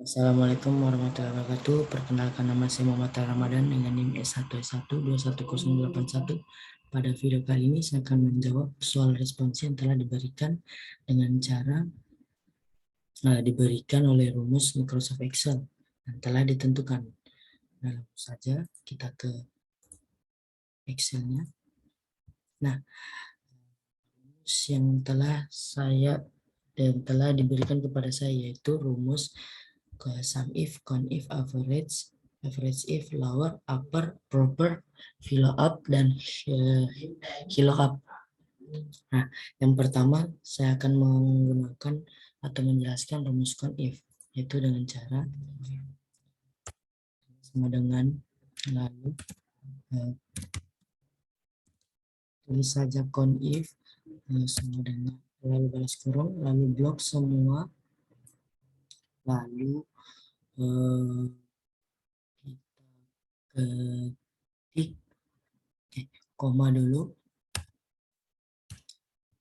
Assalamualaikum warahmatullahi wabarakatuh. Perkenalkan, nama saya Muhammad Ramadan dengan NIM S1S1 21081. Pada video kali ini saya akan menjawab soal respons yang telah diberikan dengan cara diberikan oleh rumus Microsoft Excel dan telah ditentukan. Nah, langsung saja kita ke Excel-nya. Nah, rumus yang telah diberikan kepada saya yaitu rumus ke sum if, count if, average if, lower, upper, proper, VLOOK, dan VLOOKUP. Nah, yang pertama saya akan menggunakan atau menjelaskan rumus count if, yaitu dengan cara sama dengan lalu tulis saja count if sama dengan lalu balas kurung, lalu blok semua, lalu ketik koma dulu,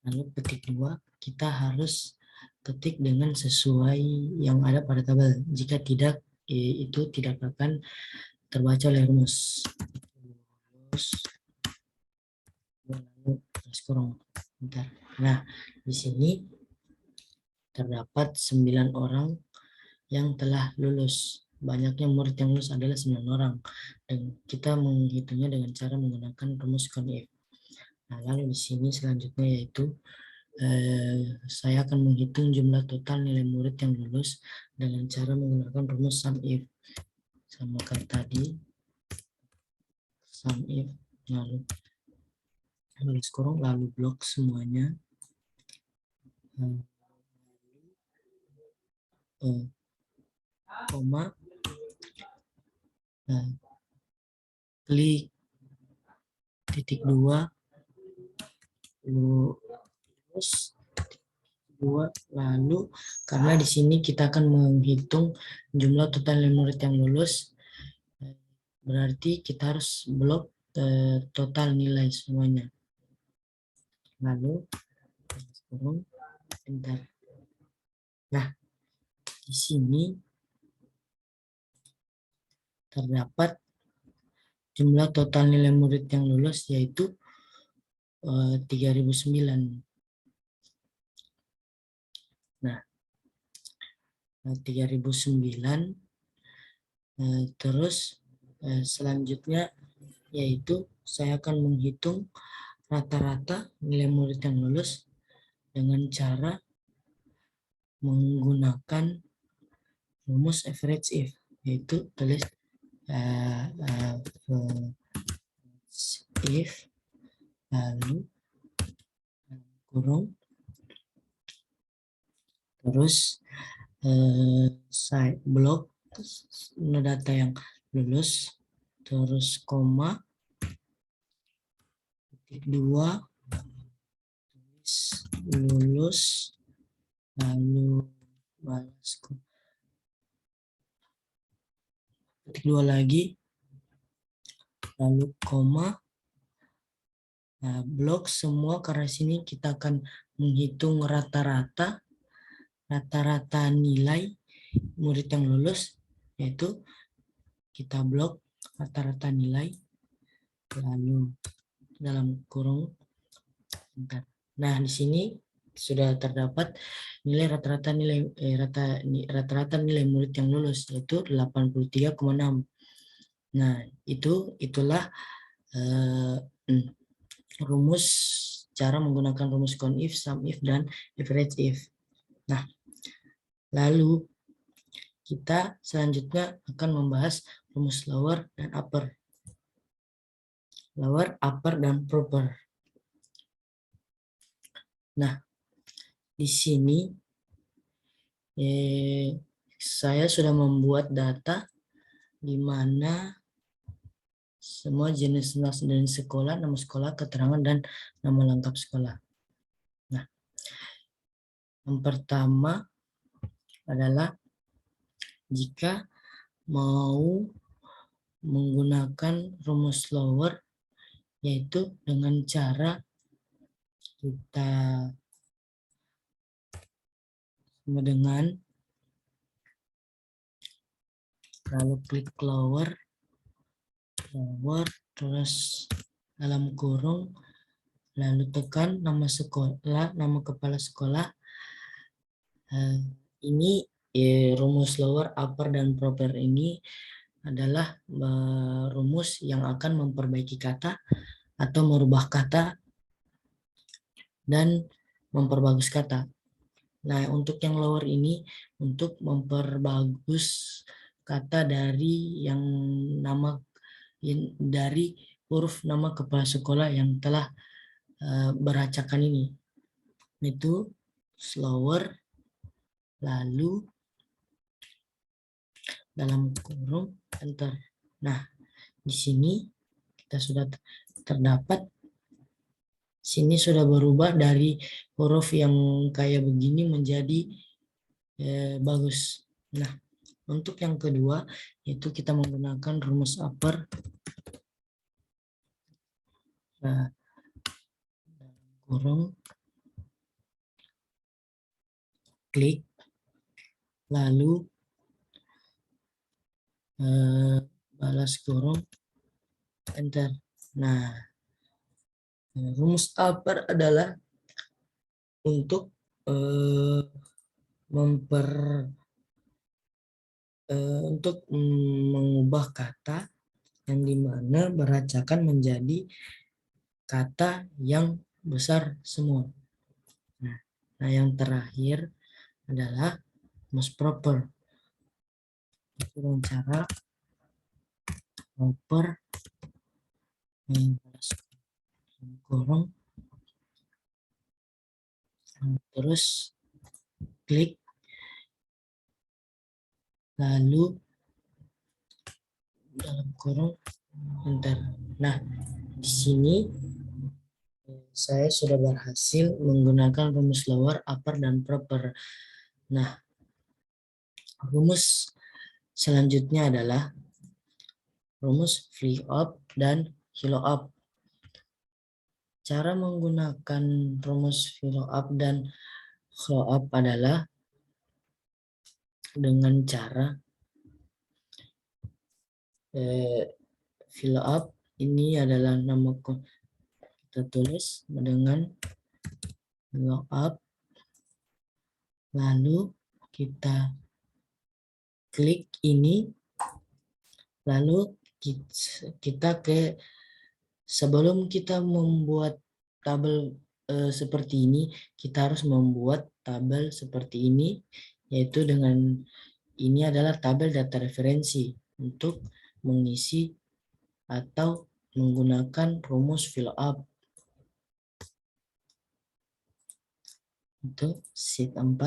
lalu petik 2, kita harus ketik dengan sesuai yang ada pada tabel. Jika tidak, itu tidak akan terbaca oleh rumus. Lalu terus kurung. Bentar. Nah, di sini terdapat 9 orang yang telah lulus. Banyaknya murid yang lulus adalah 9 orang. Dan kita menghitungnya dengan cara menggunakan rumus count if. Nah, lalu di sini selanjutnya yaitu saya akan menghitung jumlah total nilai murid yang lulus dengan cara menggunakan rumus sum if. Sama kayak tadi, sum if, lalu balas kurung, lalu blok semuanya, koma, klik titik 2, lulus 2, lalu karena di sini kita akan menghitung jumlah total nilai murid yang lulus, berarti kita harus blok total nilai semuanya. Lalu bentar. Nah, di sini terdapat jumlah total nilai murid yang lulus yaitu 3009. Nah, 3009, terus selanjutnya yaitu saya akan menghitung rata-rata nilai murid yang lulus dengan cara menggunakan rumus average if, yaitu tulis if, lalu kurung, terus blok data yang lulus, terus koma, titik 2, tulis lulus, lalu balas titik 2 lagi, lalu koma, blok semua, karena sini kita akan menghitung rata-rata nilai murid yang lulus, yaitu kita blok rata-rata nilai, lalu dalam kurung. Nah, di sini sudah terdapat nilai rata-rata nilai murid yang lulus, yaitu 83,6. Nah, itulah rumus cara menggunakan rumus count if, sum if, dan average if. Nah, lalu kita selanjutnya akan membahas rumus lower dan upper. Lower, upper, dan proper. Nah, di sini saya sudah membuat data di mana semua jenis sekolah, nama sekolah, keterangan, dan nama lengkap sekolah. Nah, yang pertama adalah jika mau menggunakan rumus lower, yaitu dengan cara kita sama dengan lalu klik lower, terus dalam kurung, lalu tekan nama sekolah, nama kepala sekolah. Ini rumus lower, upper, dan proper ini adalah rumus yang akan memperbaiki kata atau merubah kata dan memperbagus kata. Nah, untuk yang lower ini untuk memperbagus kata dari yang dari huruf nama kepala sekolah yang telah beracakan ini. Itu slower, lalu dalam kurung enter. Nah, di sini kita sudah terdapat, sini sudah berubah dari huruf yang kayak begini menjadi bagus. Nah, untuk yang kedua itu kita menggunakan rumus upper. Nah, kurung, klik, lalu balas kurung, enter. Nah, rumus upper adalah untuk untuk mengubah kata yang dimana beracakan menjadi kata yang besar semua. Nah, yang terakhir adalah most proper. Dengan cara proper kurung, terus klik, lalu dalam kurung enter. Nah, di sini saya sudah berhasil menggunakan rumus lower, upper, dan proper. Nah, rumus selanjutnya adalah rumus free up dan hilo up. Cara menggunakan rumus fill up dan hilo up adalah dengan cara fill up ini adalah nama kita tulis dengan fill up, lalu kita klik ini, lalu kita sebelum kita membuat tabel seperti ini, kita harus membuat tabel seperti ini, yaitu dengan ini adalah tabel data referensi untuk mengisi atau menggunakan rumus fill up. Itu sheet 4.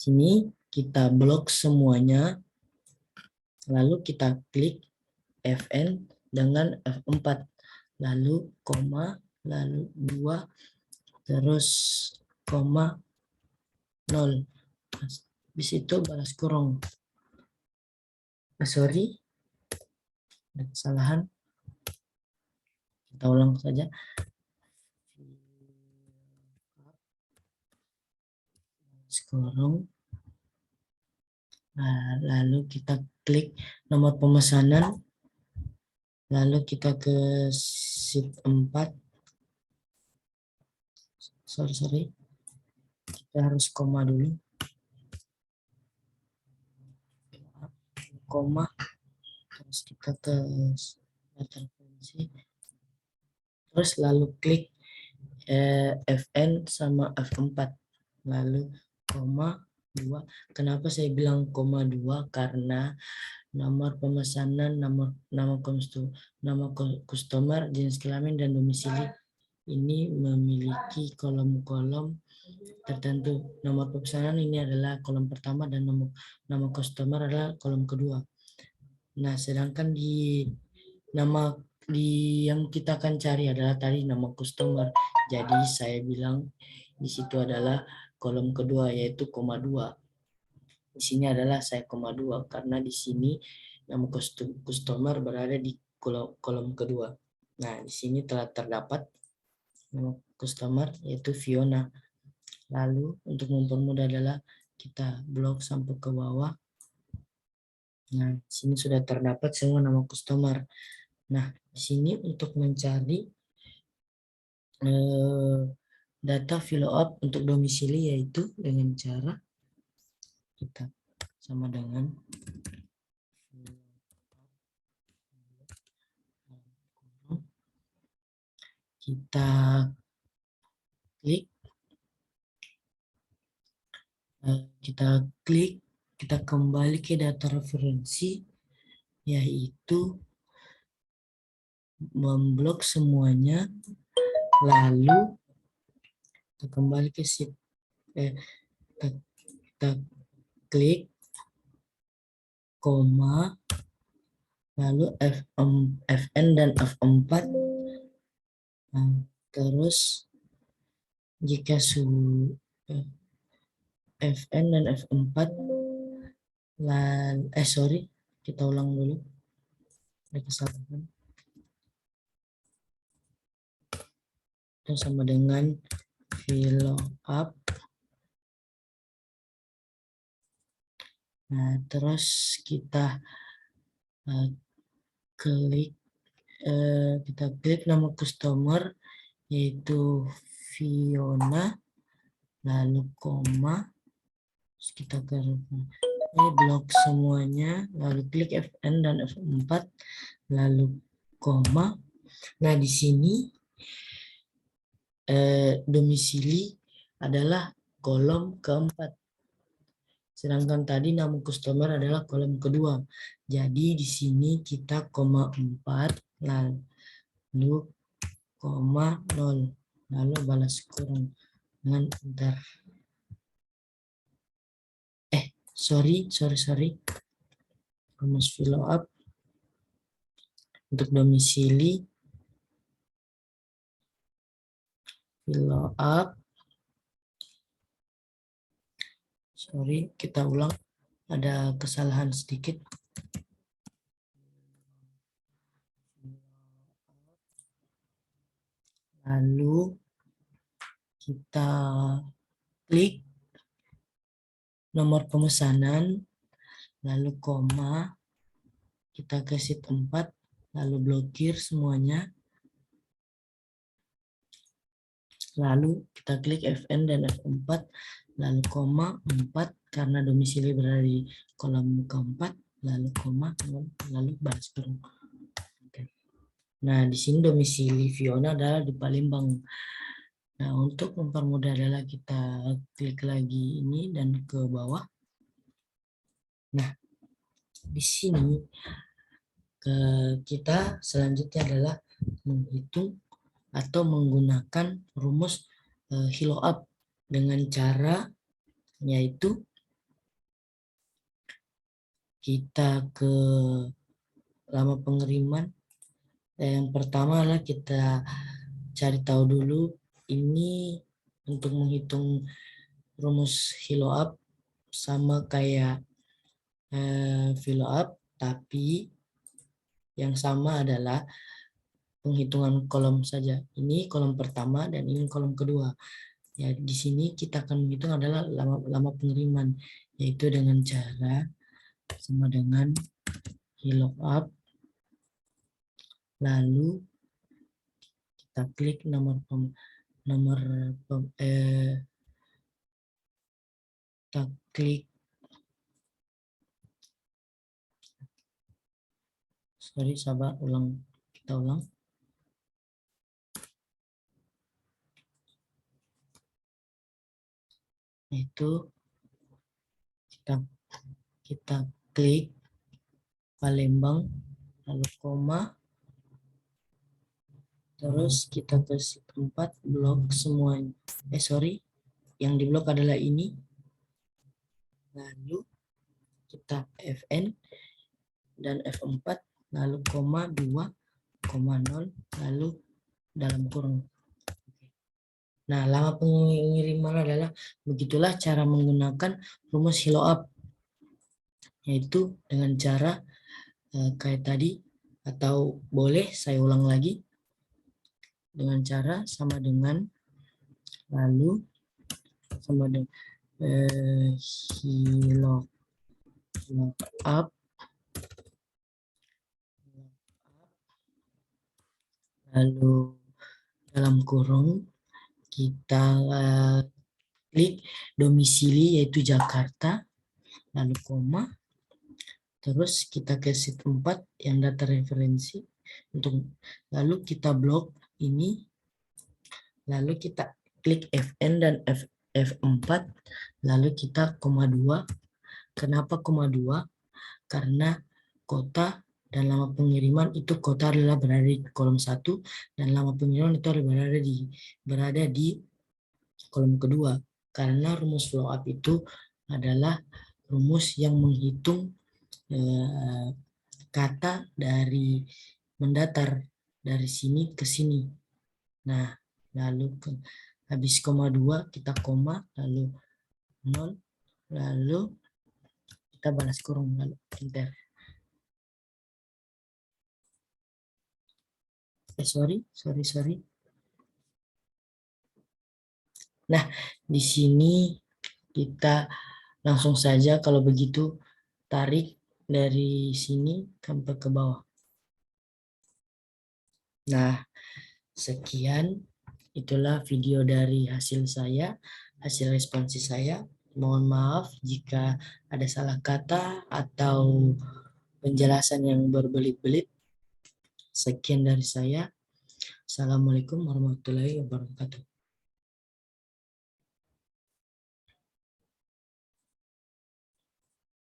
Sini kita blok semuanya, lalu kita klik Fn dengan F4, lalu koma, lalu 2, terus koma 0. Habis itu balas kurung. Sorry, ada kesalahan. Kita ulang saja. Kurung. Nah, lalu kita klik nomor pemesanan, lalu kita ke sheet 4. Sorry, kita harus koma dulu, koma, terus kita ke data referensi, terus lalu klik Fn sama F4, lalu koma 2. Kenapa saya bilang koma 2? Karena nomor pemesanan, nama customer, jenis kelamin, dan domisili ini memiliki kolom-kolom tertentu. Nomor pemesanan ini adalah kolom pertama dan nama customer adalah kolom kedua. Nah, sedangkan di yang kita akan cari adalah tadi nama customer. Jadi saya bilang di situ adalah kolom kedua, yaitu koma 2. Di sini adalah saya koma 2 karena di sini nama customer berada di kolom kedua. Nah, di sini telah terdapat nama customer yaitu Fiona. Lalu untuk mempermudah adalah kita blok sampai ke bawah. Nah, di sini sudah terdapat semua nama customer. Nah, di sini untuk mencari data follow up untuk domisili, yaitu dengan cara kita sama dengan kita klik, kita kembali ke data referensi, yaitu memblok semuanya, lalu kita kembali ke sheet, kita klik koma, lalu Fn dan F4. Nah, terus jika Fn dan F4 sorry, kita ulang dulu, ada kesalahan. Itu sama dengan follow up. Nah, terus kita klik nama customer, yaitu Fiona, lalu koma, terus kita blok semuanya, lalu klik Fn dan F4, lalu koma. Nah, di sini domisili adalah kolom keempat, sedangkan tadi nama customer adalah kolom kedua. Jadi di sini kita koma 4, lalu koma 0, lalu balas kurang dengan enter. Sorry. Rumus follow up untuk domisili follow up. Sorry, kita ulang, ada kesalahan sedikit. Lalu kita klik nomor pemesanan, lalu koma, kita ke sheet 4, lalu blokir semuanya, lalu kita klik Fn dan F4, lalu koma 4 karena domisili berada di kolom keempat, lalu koma, lalu balas kurung. Nah, di sini domisili Fiona adalah di Palembang. Nah, untuk mempermudah adalah kita klik lagi ini dan ke bawah. Nah, di sini kita selanjutnya adalah menghitung atau menggunakan rumus follow up dengan cara yaitu kita ke lama pengiriman. Yang pertama adalah kita cari tahu dulu ini untuk menghitung rumus follow up sama kayak follow up, tapi yang sama adalah penghitungan kolom saja. Ini kolom pertama dan ini kolom kedua. Ya, di sini kita akan menghitung adalah lama pengiriman, yaitu dengan cara sama dengan follow up, lalu kita klik kita klik sabar, kita ulang. Itu kita klik Palembang, lalu koma, terus kita ke sheet 4, blok semuanya. Yang diblok adalah ini. Lalu kita Fn dan F4, lalu koma 2, koma 0, lalu dalam kurung. Nah, lama pengiriman adalah begitulah cara menggunakan rumus follow up, yaitu dengan cara kayak tadi, atau boleh saya ulang lagi dengan cara sama dengan lalu sama dengan follow up, lalu dalam kurung kita klik domisili yaitu Jakarta, lalu koma, terus kita kasih tempat yang data referensi lalu kita blok ini, lalu kita klik Fn dan F4, lalu kita koma 2. Kenapa koma 2? Karena kota dan lama pengiriman itu kota adalah berada di kolom 1 dan lama pengiriman itu berada di kolom kedua. Karena rumus flow up itu adalah rumus yang menghitung kata dari mendatar dari sini ke sini. Nah, lalu habis koma 2 kita koma, lalu 0, lalu kita balas kurung, lalu enter. Sorry. Nah, di sini kita langsung saja kalau begitu tarik dari sini sampai ke bawah. Nah, sekian itulah video dari hasil responsi saya. Mohon maaf jika ada salah kata atau penjelasan yang berbelit-belit. Sekian dari saya. Assalamualaikum warahmatullahi wabarakatuh.